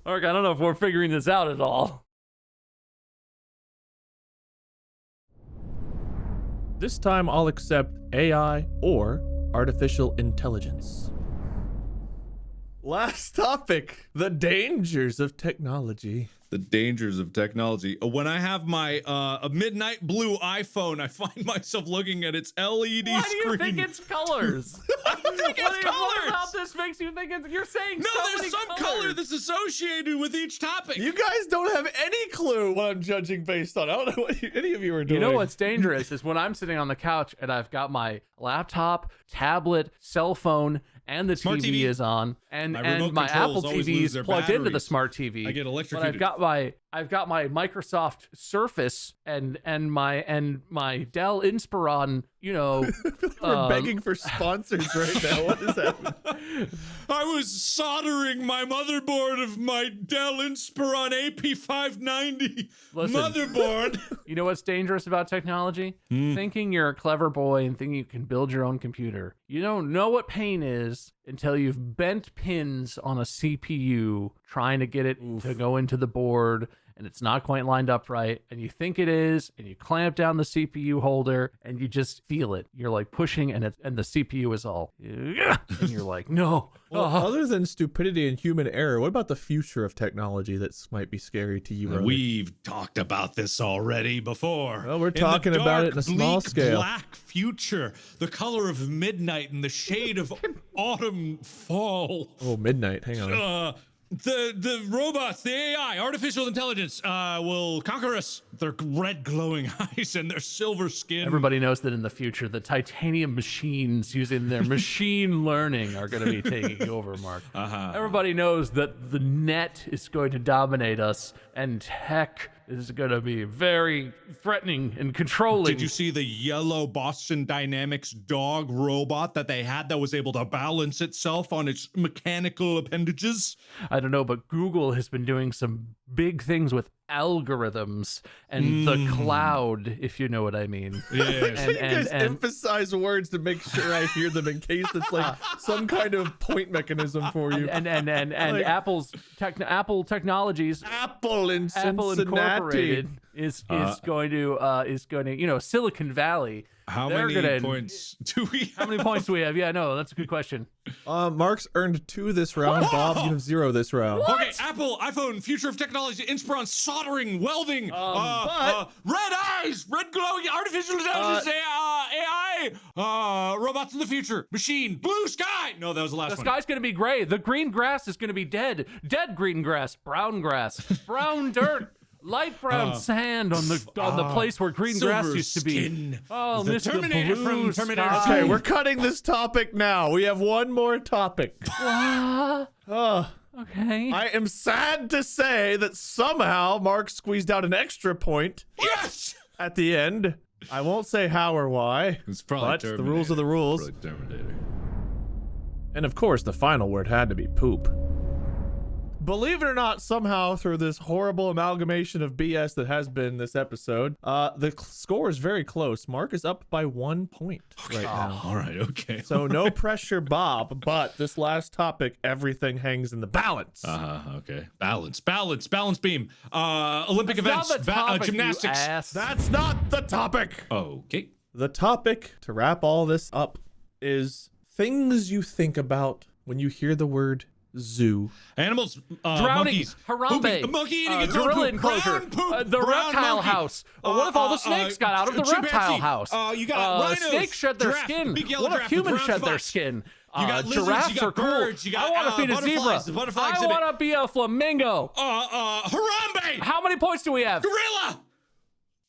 Mark, I don't know if we're figuring this out at all. This time I'll accept AI or artificial intelligence. Last topic, the dangers of technology. The dangers of technology. When I have my a midnight blue iPhone, I find myself looking at its LED Why screen. do you think it's colors? I don't think it's What colors. about this makes you think it's? You're saying No, so there's many some colors. color that's associated with each topic. You guys don't have any clue what I'm judging based on. I don't know what any of you are doing. You know what's dangerous is when I'm sitting on the couch and I've got my laptop, tablet, cell phone, and the Smart TV TV. is on, and My remote my controls Apple always TV lose is their plugged into the batteries. smart TV. I get But electrocuted. I've got my Microsoft Surface and my Dell Inspiron. You know, We're begging for sponsors right now. What is happening? I was soldering my motherboard of my Dell Inspiron AP590 Listen. motherboard. You know what's dangerous about technology? Thinking you're a clever boy and thinking you can build your own computer. You don't know what pain is until you've bent pins on a CPU trying to get it to go into the board and it's not quite lined up right, and you think it is, and you clamp down the CPU holder and you just feel it. You're like pushing and the CPU is all, and you're like, no. Well, other than stupidity and human error, what about the future of technology that might be scary to you? We've talked about this already before. Well, we're In the talking about it in a dark, small bleak, scale. Black future, the color of midnight and the shade of autumn fall. Oh, midnight. Hang on. The robots, the AI, artificial intelligence, will conquer us. Their red glowing eyes and their silver skin. Everybody knows that in the future, the titanium machines using their machine learning are going to be taking over, Mark. Everybody knows that the net is going to dominate us, and tech is going to be very threatening and controlling. Did you see the yellow Boston Dynamics dog robot that they had that was able to balance itself on its mechanical appendages? I don't know, but Google has been doing some big things with algorithms and the cloud, if you know what I mean. Yes. You guys emphasize words to make sure I hear them in case it's like some kind of point mechanism for you. And Like- Apple Technologies, Apple in Apple Cincinnati. Incorporated is going to you know, Silicon Valley. How They're many gonna- points do we have? How many points do we have? Yeah, no, that's a good question. Mark's earned 2 this round. Bob, you have 0 this round. Okay, Apple, iPhone, future of technology, Inspiron, soldering, welding, but- red eyes, red glowing, artificial intelligence, AI, robots in the future, machine, blue sky. No, that was the last The one. sky's going to be gray. The green grass is going to be dead. Dead green grass, brown dirt. Light brown sand on the place where green grass silver used to be. skin. Oh, The Mr. Terminator Blue from Terminator Sky. 2. Okay, we're cutting this topic now. We have one more topic. Ah, okay. I am sad to say that somehow Mark squeezed out an extra point Yes! at the end. I won't say how or why, It's probably but the rules are the rules. Terminator. And of course, the final word had to be poop. Believe it or not, somehow through this horrible amalgamation of BS that has been this episode, the score is very close. Mark is up by 1 point right now. All right, okay. So no pressure, Bob, but this last topic, everything hangs in the balance. Okay. Balance beam. Olympic That's events, not the topic, you gymnastics. ass. That's not the topic. Okay. The topic, to wrap all this up, is things you think about when you hear the word zoo. Animals, Drowning, monkeys, Harambe, pooping, monkey eating its own gorilla poop, enclosure, brown poop, the brown reptile monkey. house. What if all the snakes got out of the chimpanzee, reptile house? You got rhinos, snakes shed their giraffe, skin. big yellow What if giraffe with humans brown shed their spots. skin? You got lizards, giraffes you got are cool. birds, you got I want to feed a butterflies, zebra. the butterfly I exhibit. want to be a flamingo. Harambe, How many points do we have? gorilla.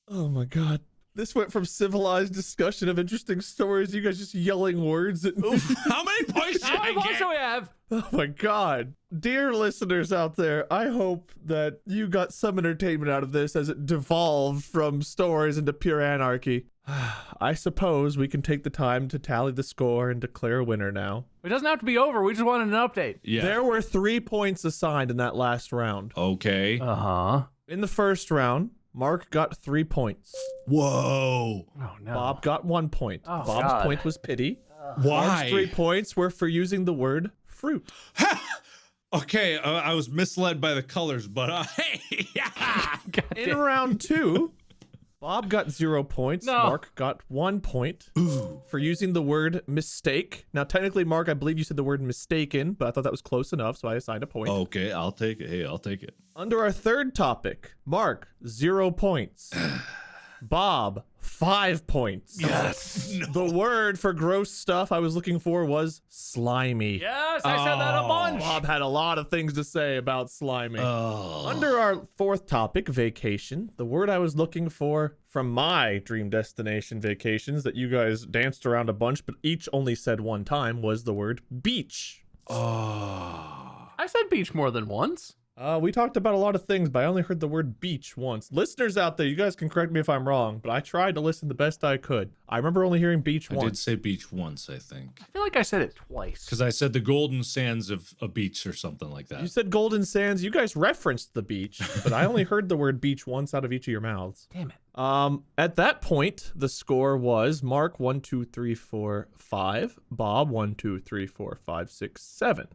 Oh my god. This went from civilized discussion of interesting stories, you guys just yelling words at me. How many points did How I many points get? do we have? Oh my god. Dear listeners out there, I hope that you got some entertainment out of this as it devolved from stories into pure anarchy. I suppose we can take the time to tally the score and declare a winner now. It doesn't have to be over. We just wanted an update. Yeah. There were 3 points assigned in that last round. Okay. Uh-huh. In the first round, Mark got 3 points. Whoa. Oh, no. Bob got 1 point. Oh, Bob's God. point was pity. Why? Mark's 3 points were for using the word fruit. Okay, I was misled by the colors, but hey, God In damn. round 2, Bob got 0 points. No. Mark got 1 point for using the word mistake. Now, technically, Mark, I believe you said the word mistaken, but I thought that was close enough, so I assigned a point. okay, I'll take it. Hey, I'll take it. Under our third topic, Mark, 0 points. Bob, 5 points. Yes. The word for gross stuff I was looking for was slimy. Yes, I said that a bunch. Bob had a lot of things to say about slimy. Oh. Under our fourth topic, vacation, the word I was looking for from my dream destination vacations that you guys danced around a bunch, but each only said 1 time, was the word beach. Oh. I said beach more than once. We talked about a lot of things, but I only heard the word beach once. Listeners out there, you guys can correct me if I'm wrong, but I tried to listen the best I could. I remember only hearing beach I once. did say beach once, I think. I feel like I said it twice. Because I said the golden sands of a beach or something like that. You said Golden Sands. You guys referenced the beach, but I only heard the word beach once out of each of your mouths. Damn it. At that point, the score was Mark 1, 2, 3, 4, 5, Bob 1, 2, 3, 4, 5, 6, 7.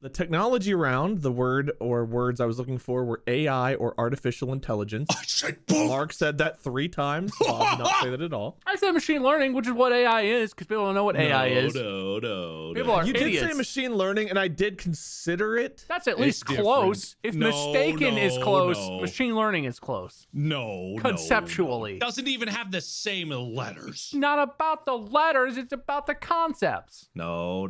The technology round, the word or words I was looking for were AI or artificial intelligence. I said both. Mark said that 3 times. Bob did not say that at all. I said machine learning, which is what AI is, because people don't know what AI is. No. People are You did idiots. say machine learning, and I did consider it. That's at least different. close. If No, mistaken is no, close, no. machine learning is close. No. Conceptually. Doesn't even have the same letters. Not about the letters, it's about the concepts. No.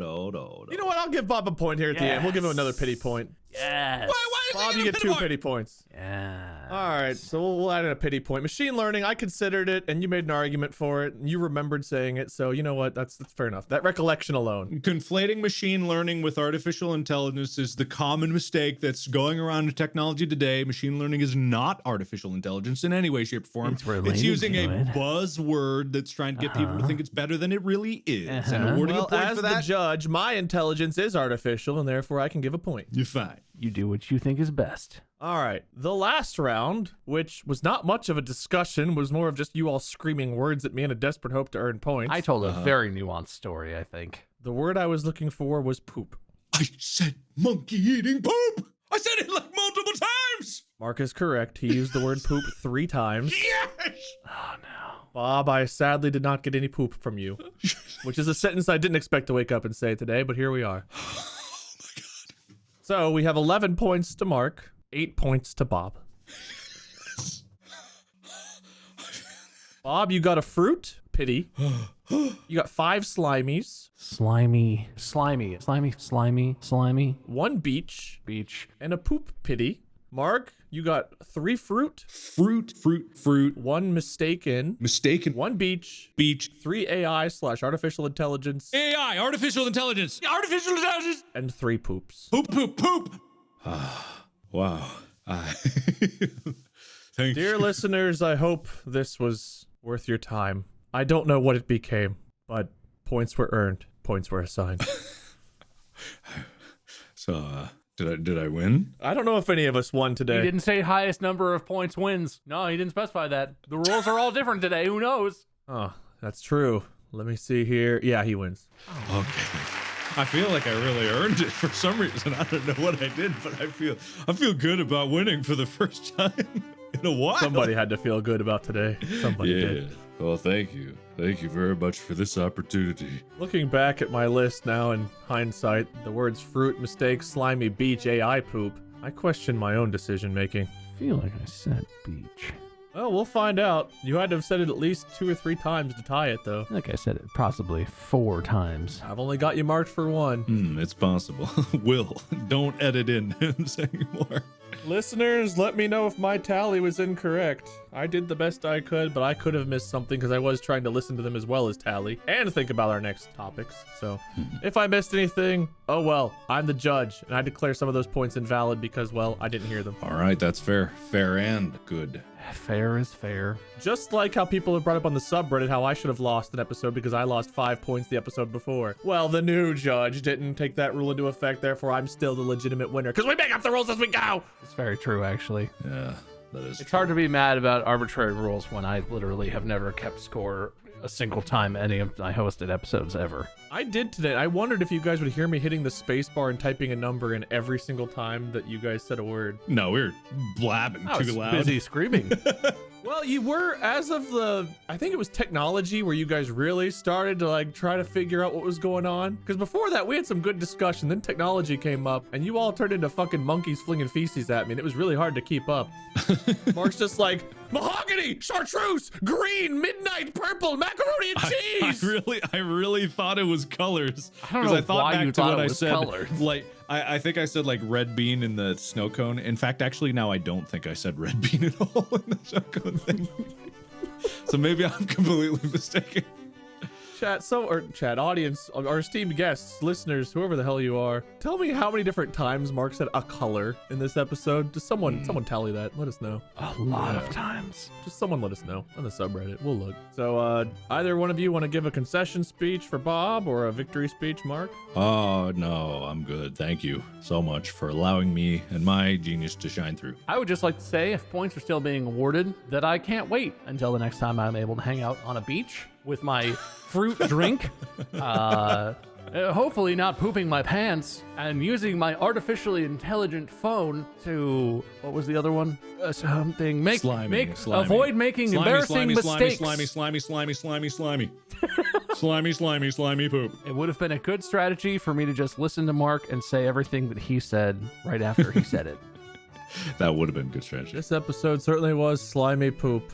You know what? I'll give Bob a point here at the end. We'll give him another Yes. pity point. Yes. Why is Bob, he you gonna get pit 2 him? pity points. Yeah. All right, so we'll add in a pity point. Machine learning, I considered it, and you made an argument for it, and you remembered saying it, so you know what? That's fair enough. That recollection alone. Conflating machine learning with artificial intelligence is the common mistake that's going around in technology today. Machine learning is not artificial intelligence in any way, shape, or form. It's related using to a it. buzzword that's trying to get people to think it's better than it really is. And Uh-huh. awarding Well, a point as for the that, judge, my intelligence is artificial, and therefore I can give a point. you're fine. You do what you think is best. All right, the last round, which was not much of a discussion, was more of just you all screaming words at me in a desperate hope to earn points. I told a very nuanced story, I think. The word I was looking for was poop. I said monkey eating poop. I said it like multiple times. Mark is correct. He used the word poop 3 times. Yes. Oh, no. Bob, I sadly did not get any poop from you, which is a sentence I didn't expect to wake up and say today, but here we are. Oh my god. So we have 11 points to Mark, 8 points to Bob. Bob, you got a fruit. Pity. You got 5 slimies, Slimy. 1 beach, Beach. and a poop. Pity. Mark, you got 3 fruit, Fruit. 1 mistaken, Mistaken. 1 beach, Beach. 3 AI/artificial intelligence, AI. Artificial intelligence. Artificial intelligence. and 3 poops. Poop. Wow. Thank Dear you. listeners, I hope this was worth your time. I don't know what it became, but points were earned, points were assigned. So, did I win? I don't know if any of us won He today. didn't say highest number of points wins. No, he didn't specify that. The rules are all different today. Who knows? Oh, that's true. Let me see here. Yeah, he wins. Okay. I feel like I really earned it for some reason. I don't know what I did, but I feel good about winning for the first time in a while. Somebody had to feel good about today. Somebody Yeah. did. Well, thank you. Thank you very much for this opportunity. Looking back at my list now in hindsight, the words fruit, mistake, slimy, beach, AI poop, I question my own decision making. I feel like I said beach. Well, we'll find out. You had to have said it at least 2 or 3 times to tie it, though. Like I said it possibly 4 times. I've only got you marked for 1. It's possible. Will, don't edit in him saying more. Listeners, let me know if my tally was incorrect. I did the best I could, but I could have missed something because I was trying to listen to them as well as tally and think about our next topics. So if I missed anything, oh well, I'm the judge and I declare some of those points invalid because, well, I didn't hear them. All right, that's fair. Fair and good. Fair is fair. Just like how people have brought up on the subreddit how I should have lost an episode because I lost 5 points the episode before. Well, the new judge didn't take that rule into effect, therefore I'm still the legitimate winner because we make up the rules as we go. It's very true, actually. Yeah, that is It's hard to be mad about arbitrary rules when I literally have never kept score a single time any of my hosted episodes ever. I did today. I wondered if you guys would hear me hitting the space bar and typing a number in every single time that you guys said a word. No, we were blabbing I was too loud. busy screaming. Well, you were, as of I think it was technology where you guys really started to like try to figure out what was going on. Because before that, we had some good discussion. Then technology came up and you all turned into fucking monkeys flinging feces at me. And it was really hard to keep up. Mark's just like, mahogany, chartreuse, green, midnight, purple, macaroni and cheese. I really thought it was colors. I don't know I thought why back you to thought what it I was said. colors. Like, I think I said like red bean in the snow cone. In fact, actually, now I don't think I said red bean at all in the snow cone thing. So maybe I'm completely mistaken. Chat, audience, our esteemed guests, listeners, whoever the hell you are, tell me how many different times Mark said a color in this episode. Just someone tally that. Let us know. A lot of times. Just someone let us know on the subreddit. We'll look. So, either one of you want to give a concession speech for Bob or a victory speech, Mark? Oh, no, I'm good. Thank you so much for allowing me and my genius to shine through. I would just like to say, if points are still being awarded, that I can't wait until the next time I'm able to hang out on a beach with my fruit drink, hopefully not pooping my pants, and using my artificially intelligent phone to, what was the other one? Slimy. Avoid making embarrassing mistakes. Slimy poop. It would have been a good strategy for me to just listen to Mark and say everything that he said right after he said it. That would have been good strategy. This episode certainly was slimy poop.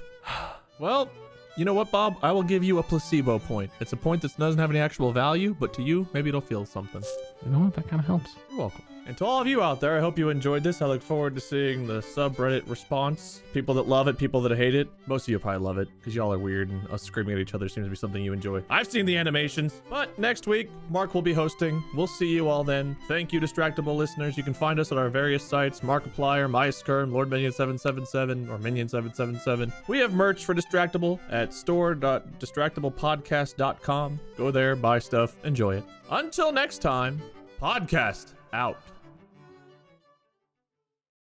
Well, you know what, Bob? I will give you a placebo point. It's a point that doesn't have any actual value, but to you, maybe it'll feel something. You know what? That kind of helps. You're welcome. And to all of you out there, I hope you enjoyed this. I look forward to seeing the subreddit response. People that love it, people that hate it. Most of you probably love it because y'all are weird and us screaming at each other seems to be something you enjoy. I've seen the animations, but next week, Mark will be hosting. We'll see you all then. Thank you, Distractible listeners. You can find us at our various sites, Markiplier, MySkirm, Lord Minion 777, or Minion 777. We have merch for Distractible at store.distractablepodcast.com. Go there, buy stuff, enjoy it. Until next time, podcast out.